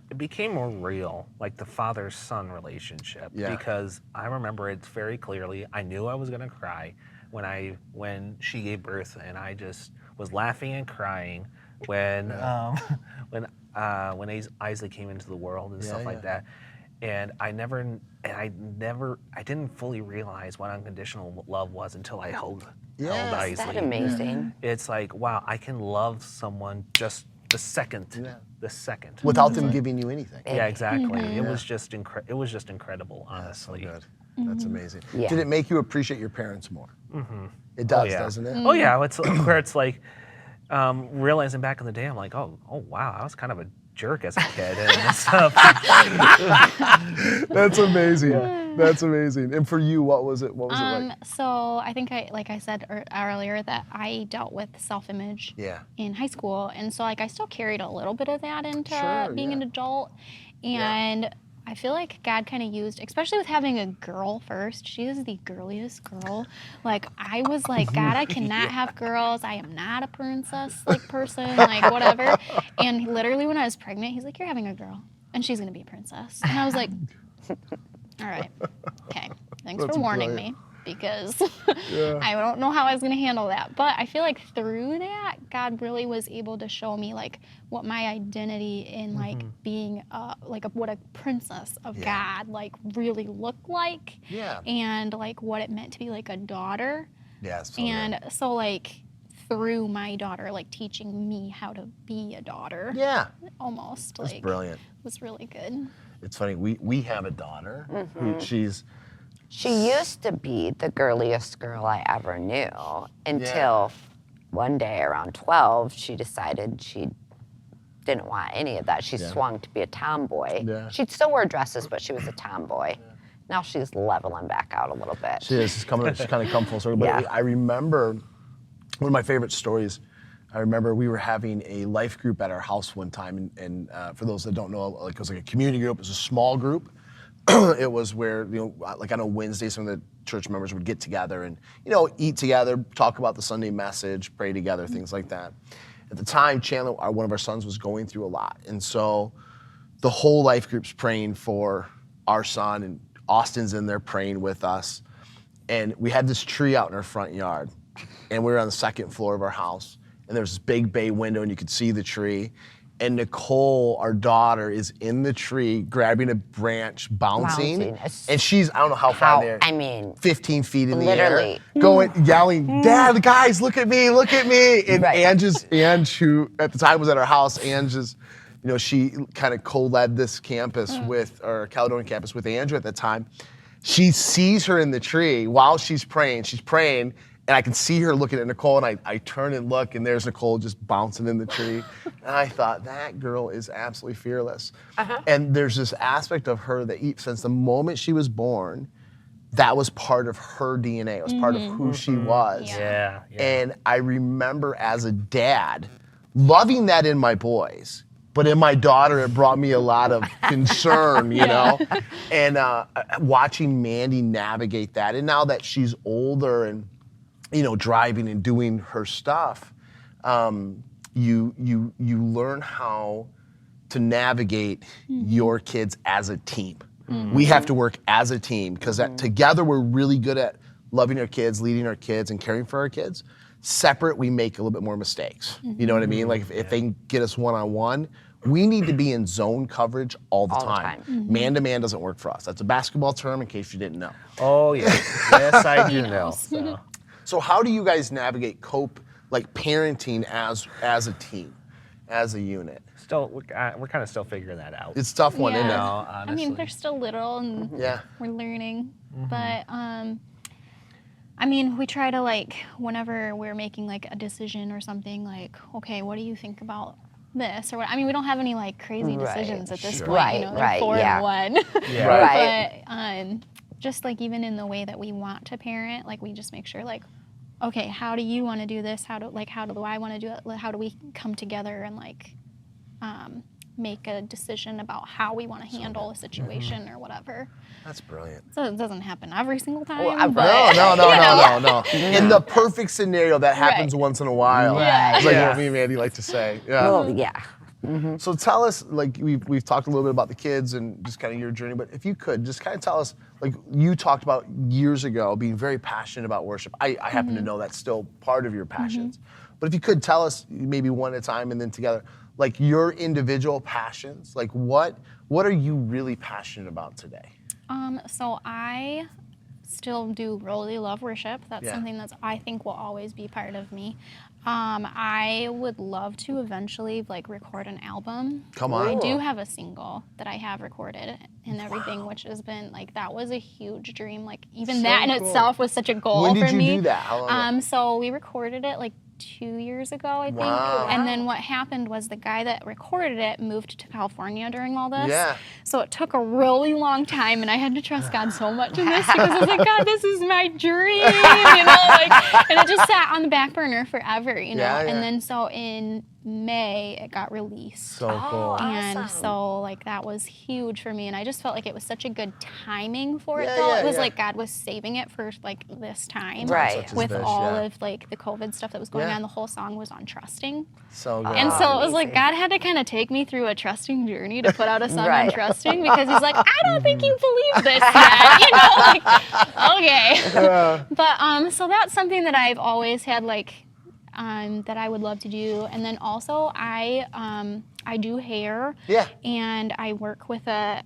It became more real, like the father-son relationship. Yeah. Because I remember it very clearly. I knew I was gonna cry when she gave birth, and I just was laughing and crying when Isaac came into the world and stuff like that. And I didn't fully realize what unconditional love was until I held is Isaac. that amazing? It's like, wow, I can love someone just the second. Without them giving you anything. Yeah, exactly. Mm-hmm. It was just incredible, honestly. Good. That's amazing. Yeah. Did it make you appreciate your parents more? It does, yeah. doesn't it? Oh yeah, it's where it's like realizing back in the day, I'm like, oh wow, I was kind of a jerk as a kid and stuff. That's amazing. That's amazing. And for you, what was it? What was it like? So I think like I said earlier, that I dealt with self-image Yeah. in high school, and so like I still carried a little bit of that into Sure, being yeah. an adult, and I feel like God kind of used, especially with having a girl first. She is the girliest girl. Like I was like, God, I cannot have girls. I am not a princess like person, like whatever. And literally when I was pregnant, he's like, you're having a girl, and she's gonna be a princess. And I was like, all right, okay. Thanks That's for warning brilliant. me, because I don't know how I was going to handle that. But I feel like through that, God really was able to show me like what my identity in like being what a princess of God like really looked like, Yeah. and like what it meant to be like a daughter. Yes. And so like through my daughter like teaching me how to be a daughter, yeah. almost That's like brilliant. was really good. It's funny. We have a daughter who She used to be the girliest girl I ever knew until one day around 12, she decided she didn't want any of that. She swung to be a tomboy. Yeah. She'd still wear dresses, but she was a tomboy. Now she's leveling back out a little bit. She is. She's kind of come full circle. But Yeah. I remember one of my favorite stories. I remember we were having a life group at our house one time, and for those that don't know, like it was like a community group. It was a small group. It was where, like on a Wednesday, some of the church members would get together and, eat together, talk about the Sunday message, pray together, things like that. At the time, Chandler, one of our sons, was going through a lot. And so the whole life group's praying for our son, and Austin's in there praying with us. And we had this tree out in our front yard, and we were on the second floor of our house. And there was this big bay window, and you could see the tree. And Nicole, our daughter, is in the tree grabbing a branch, bouncing. And she's, I don't know how far in there. I mean, 15 feet in the literally. air. Going, yelling, Dad, guys, look at me, look at me. And Ange, who at the time was at our house, Ange is, she kind of co-led this campus our Caledonia campus with Andrew at the time. She sees her in the tree while she's praying, and I can see her looking at Nicole, and I turn and look, and there's Nicole just bouncing in the tree. And I thought, that girl is absolutely fearless. And there's this aspect of her that since the moment she was born, that was part of her DNA. It was part of who she was. Yeah. And I remember as a dad, loving that in my boys, but in my daughter, it brought me a lot of concern, and watching Mandy navigate that. And now that she's older and, driving and doing her stuff, you learn how to navigate your kids as a team. We have to work as a team, because together we're really good at loving our kids, leading our kids, and caring for our kids. Separate, we make a little bit more mistakes. You know what I mean? Like if they can get us one-on-one, we need to be in zone coverage all the time. Man-to-man doesn't work for us. That's a basketball term, in case you didn't know. Oh yeah. Yes, I do know. So how do you guys navigate parenting as a team, as a unit? Still, we're kind of still figuring that out. It's a tough one, isn't it? No, I honestly. mean, they're still little, and we're learning. But I mean, we try to whenever we're making a decision or something, okay, what do you think about this or what? I mean, we don't have any crazy decisions at this point. They're 4 and 1. But just even in the way that we want to parent, we just make sure okay, how do you want to do this? How do I want to do it? How do we come together and make a decision about how we want to handle a situation or whatever? That's brilliant. So it doesn't happen every single time. No. In the perfect scenario, that happens once in a while. It's like what me and Mandy like to say. So tell us, we've talked a little bit about the kids and just kind of your journey, but if you could just kind of tell us, you talked about years ago being very passionate about worship. I happen to know that's still part of your passions. But if you could tell us maybe one at a time and then together, your individual passions, what are you really passionate about today? So I still do really love worship. That's something that's I think will always be part of me. I would love to eventually like record an album. Come on. I do have a single that I have recorded and everything, which has been like that was a huge dream. Like even that in itself was such a goal for me. When did you do that? How long ago? So we recorded it like 2 years ago, I think. Wow. And then what happened was the guy that recorded it moved to California during all this. Yeah. So it took a really long time, and I had to trust God so much in this because I was like, God, this is my dream, you know, like, and it just sat on the back burner forever, you know. Yeah, yeah. And then so in May it got released. So cool. And so like that was huge for me, and I just felt like it was such a good timing for it Yeah, though. yeah, It was yeah. like God was saving it for like this time. Right. Such as With this, all yeah. of like the COVID stuff that was going Yeah. on, the whole song was on trusting. So good. And so it was like God had to kind of take me through a trusting journey to put out a song on Right. trusting because he's like, I don't think you believe this yet, you know, like, okay. But so that's something that I've always had like that I would love to do. And then also I do hair. Yeah. And I work with a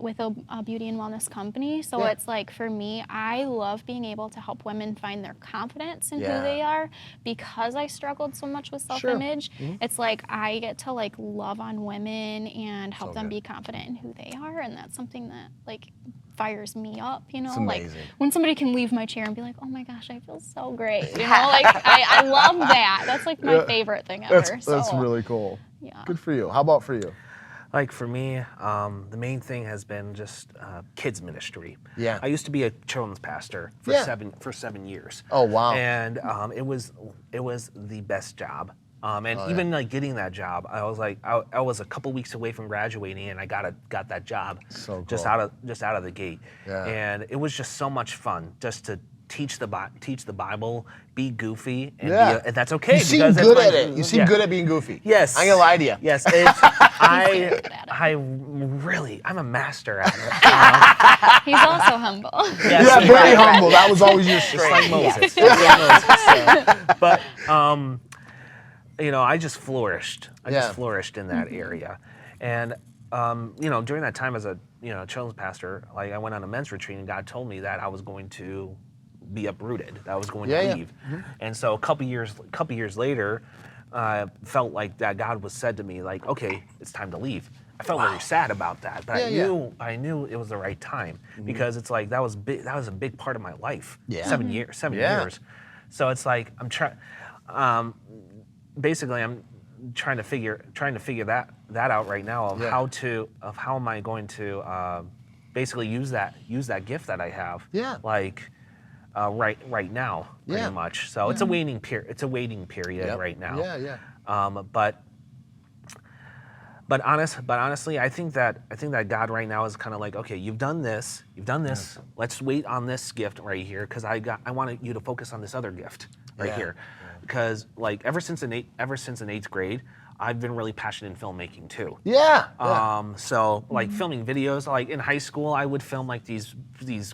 beauty and wellness company. So Yeah. it's like for me, I love being able to help women find their confidence in Yeah. who they are because I struggled so much with self-image. It's like I get to like love on women and help So them good. be confident in who they are, and that's something that like fires me up, you know, It's like amazing. when somebody can leave my chair and be like, oh my gosh, I feel so great, you know, like I love that. That's like my favorite thing ever. That's so, really cool. yeah. Good for you. How about for you? Like for me, the main thing has been just kids ministry. Yeah. I used to be a children's pastor for Yeah. 7 years. Oh, wow. And it was the best job. And even like getting that job, I was like I was a couple weeks away from graduating, and I got that job So just cool. out of the gate. Yeah. And it was just so much fun just to teach the Bible, be goofy, and, Yeah. and that's okay. You seem because that's good my- at it. You seem yeah. good at being goofy. Yes. I ain't gonna lie to you. Yes, it's, I'm a master at it. He's also humble. Yes, Yeah, right, very right. humble. That was always your Just strength. like Moses. Just like Moses. So, but you know, I just flourished. I Yeah. just flourished in that area, and you know, during that time as a children's pastor, like I went on a men's retreat, and God told me that I was going to be uprooted. That I was going Yeah, to yeah. leave, and so a couple years later, felt like that God was said to me like, okay, it's time to leave. I felt very sad about that, but Yeah, I knew it was the right time because it's like that was a big part of my life. Yeah. 7 years, 7 Yeah. years. So it's like I'm trying. Basically, I'm trying to figure that out right now of how am I going to basically use that gift that I have. Yeah. Like right now, pretty Yeah. much. So it's a waiting period. It's a waiting period Yep. right now. Yeah, yeah. But honestly, I think that God right now is kind of like, okay, you've done this. Let's wait on this gift right here because I wanted you to focus on this other gift right Yeah. here, because like ever since in eighth grade, I've been really passionate in filmmaking too. Yeah. yeah. So like filming videos, like in high school, I would film like these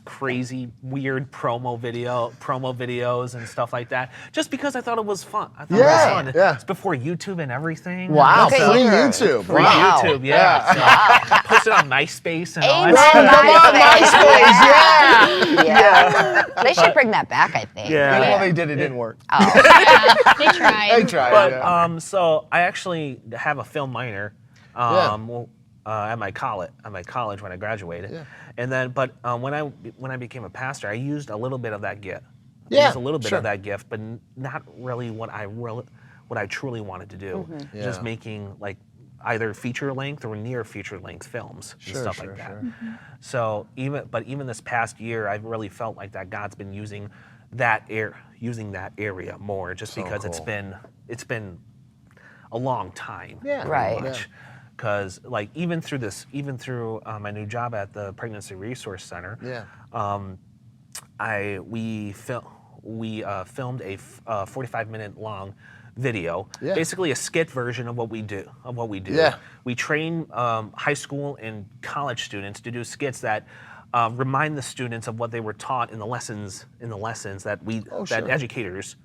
crazy weird promo videos and stuff like that, just because I thought it was fun. I thought it Yeah, was fun. yeah. It's before YouTube and everything. Wow. Look at Free you. YouTube. Free Wow. YouTube, yeah. So, posted on MySpace and all Amen. that stuff. MySpace, yeah. Yeah. They should bring that back, I think. Yeah. Well, they did. It didn't work. Oh. Yeah, they tried. They tried. But yeah. so I actually have a film minor at my college when I graduated, Yeah. and then when I became a pastor, I used a little bit of that gift. Yeah, I used a little bit sure. of that gift, but not really what I truly wanted to do. Yeah. Just making like either feature length or near feature length films and Sure, stuff sure, like that. sure. So even this past year, I've really felt like that God's been using that area more, just So because cool. it's been a long time. Yeah. Right. Much. Because like even through my new job at the Pregnancy Resource Center, Yeah. we filmed a 45-minute long video, Yeah. basically a skit version of what we do. Yeah. We train high school and college students to do skits that remind the students of what they were taught in the lessons that sure. educators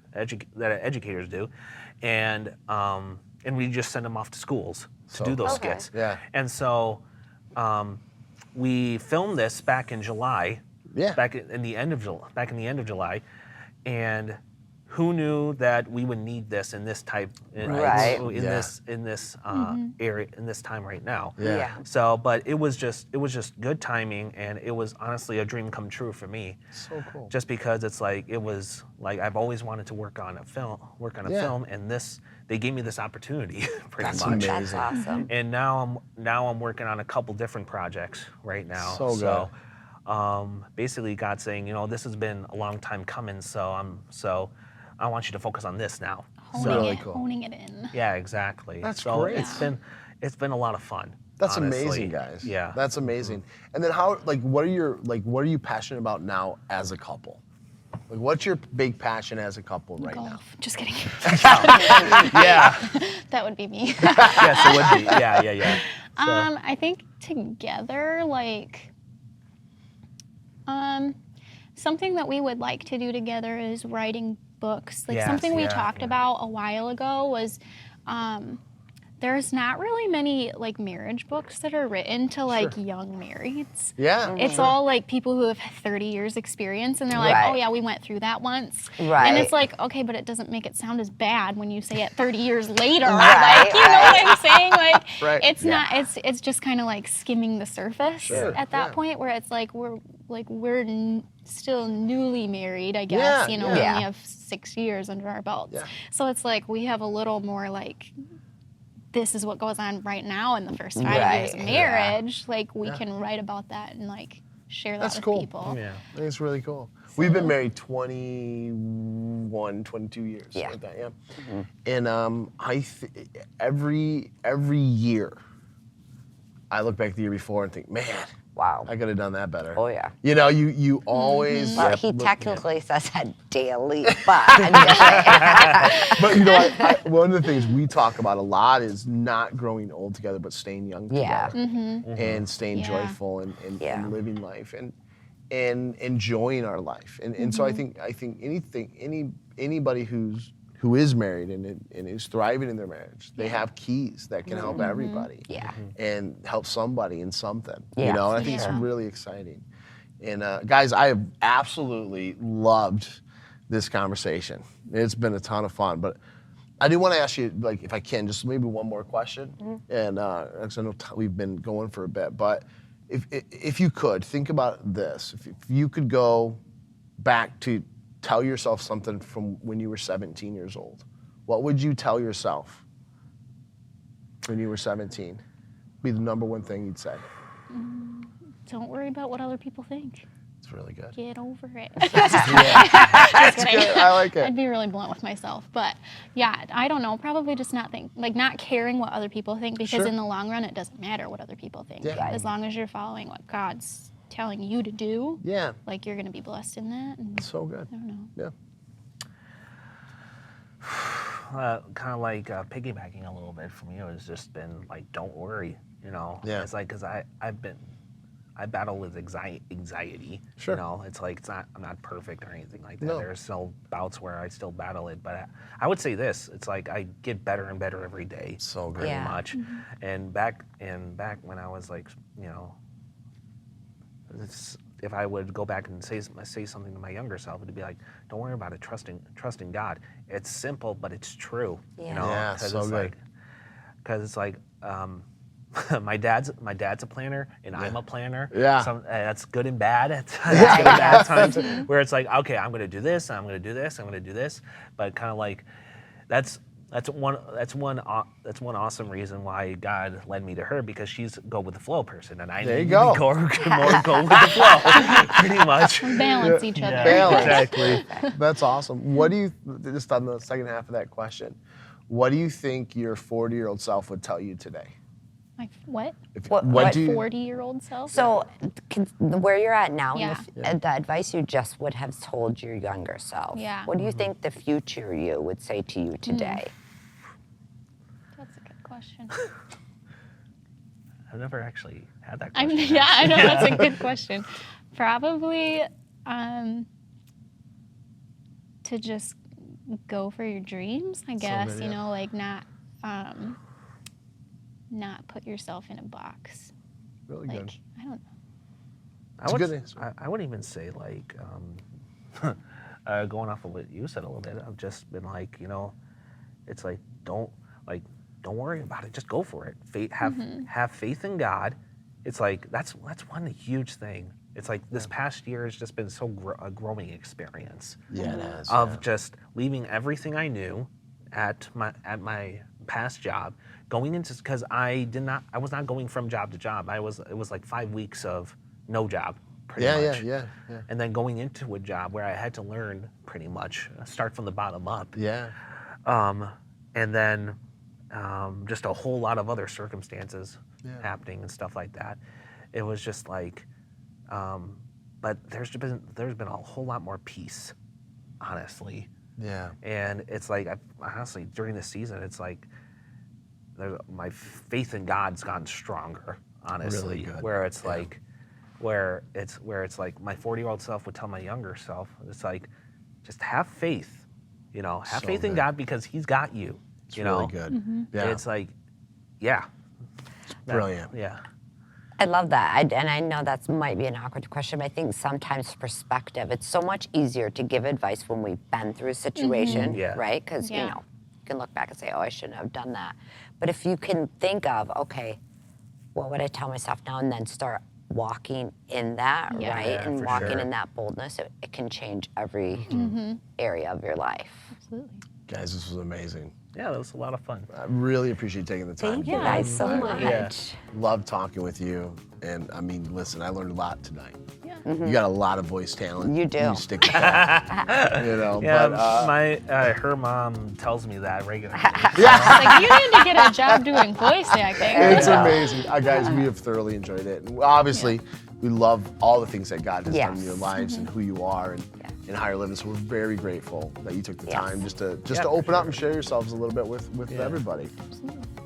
do, and we just send them off to schools to So do those cool. skits. Yeah. And so we filmed this back in July. Yeah. back in the end of July, and who knew that we would need this in this type Right. in Yeah. this area in this time right now. Yeah. So, but it was just good timing, and it was honestly a dream come true for me. So cool. Just because it's like it was like I've always wanted to work on a film, and they gave me this opportunity pretty That's much. amazing. That's awesome. And now I'm working on a couple different projects right now. So good. Basically, God's saying, this has been a long time coming. So I want you to focus on this now. Honing it in. Yeah, exactly. That's so great. It's been a lot of fun. That's honestly. amazing, guys. Yeah. That's amazing. And then what are you passionate about now as a couple? Like, what's your big passion as a couple right now? Golf. Just kidding. Yeah. That would be me. Yes, it would be. Yeah. So, I think together, something that we would like to do together is writing books. Yes, Something we yeah, talked yeah. about a while ago was there's not really many marriage books that are written to young marrieds. Yeah. It's all people who have 30 years experience, and they're like, Right. oh yeah, we went through that once. Right. And it's like, okay, but it doesn't make it sound as bad when you say it 30 years later. Right, You know what I'm saying? Right. It's not. It's just kind of skimming the surface Sure, at that yeah. point, where it's we're still newly married, I guess. Yeah, We yeah. only have 6 years under our belts. Yeah. So it's we have a little more this is what goes on right now in the first 5 Right, years of yeah. marriage. We can write about that and share that That's with cool. people. yeah. I think it's really cool. We've been married 21, 22 years. Yeah. Like that, yeah. And every year, I look back the year before and think, man, Wow. I could have done that better. Oh, yeah. You always. Well, he look- technically says that daily, but I'm just saying. But one of the things we talk about a lot is not growing old together, but staying young Yeah. together, and staying Yeah. joyful and Yeah. living life and enjoying our life. And so I think anybody who is married and is thriving in their marriage, they have keys that can help everybody. Yeah. And help somebody in something. Yeah, And I for think sure. it's really exciting. And guys, I have absolutely loved this conversation. It's been a ton of fun. But I do want to ask you, if I can, just maybe one more question. And because I know we've been going for a bit, but if you could think about this, if you could go back to tell yourself something from when you were 17 years old, what would you tell yourself when you were 17? Be the number one thing you'd say. Don't worry about what other people think. It's really good. Get over it. That's good. I like it. I'd be really blunt with myself, but yeah, I don't know. Probably just not not caring what other people think, because Sure. in the long run, it doesn't matter what other people think. Yeah. As long as you're following what God's telling you to do, Yeah. you're gonna be blessed in that. And So good. I don't know. Yeah. Kind of piggybacking a little bit from you has just been don't worry, Yeah. It's because I battle with anxiety. Sure. It's I'm not perfect or anything like that. No. There are still bouts where I still battle it, but I would say this: it's I get better and better every day. So good. Pretty Yeah. much. And back when I was if I would go back and say something to my younger self, it'd be don't worry about it. Trusting God. It's simple, but it's true. Yeah. Yeah, so good. Because it's my dad's a planner and I'm a planner. Yeah. That's good and bad. That's good and bad at times. Where it's okay, I'm gonna do this, I'm gonna do this, I'm gonna do this, but kind of that's one awesome reason why God led me to her, because she's go with the flow person, and I There you need go. to go with the flow, pretty much. Balance each other. Balance. Exactly. That's awesome. What do you, just on the second half of that question, what do you think your 40-year-old self would tell you today? What? What do you, 40-year-old self? So, where you're at now, Yeah. the advice you just would have told your younger self, Yeah. what do you think the future you would say to you today? That's a good question. I've never actually had that I question. know that's a good question. Probably to just go for your dreams, I guess. good, yeah. Not put yourself in a box. really good. I don't know. It's a good answer. I wouldn't even say like, going off of what you said a little bit, I've just been like, it's like, don't worry about it. Just go for it. Have faith in God. It's like, that's one huge thing. It's like this past year has just been a growing experience. Yeah, it has. Of just leaving everything I knew at my past job, going into, because I was not going from job to job. It was like 5 weeks of no job, pretty much. Yeah. And then going into a job where I had to learn pretty much, start from the bottom up. Yeah. And then just a whole lot of other circumstances happening and stuff like that. It was just like, but there's been a whole lot more peace, honestly. Yeah. And it's like, honestly, during this season, it's like, my faith in God's gotten stronger, honestly. Really good. Where it's like, where it's like my 40-year-old self would tell my younger self, it's like, just have faith, have So faith in good. God because He's got you. It's really good. Yeah. It's like, yeah. Brilliant. Yeah. I love that. And I know that might be an awkward question, but I think sometimes perspective, it's so much easier to give advice when we've been through a situation, Yeah. right? Because, you can look back and say, oh, I shouldn't have done that. But if you can think of, okay, what would I tell myself now? And then start walking in that, right? Yeah, And for walking sure. in that boldness, it can change every area of your life. Absolutely. Guys, this was amazing. Yeah, that was a lot of fun. I really appreciate you taking the time. Thank you guys so I much. love talking with you. And I mean, listen, I learned a lot tonight. Yeah. You got a lot of voice talent. You do. You stick with that. Yeah, but her mom tells me that regularly. Like, you need to get a job doing voice acting. it's amazing. Guys, we have thoroughly enjoyed it. And obviously, we love all the things that God has done in your lives and who you are and how you're living. So we're very grateful that you took the time just to open up and share yourselves a little bit with everybody.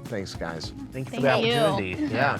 Thanks, guys. Thank you for the Thank you. opportunity. Yeah.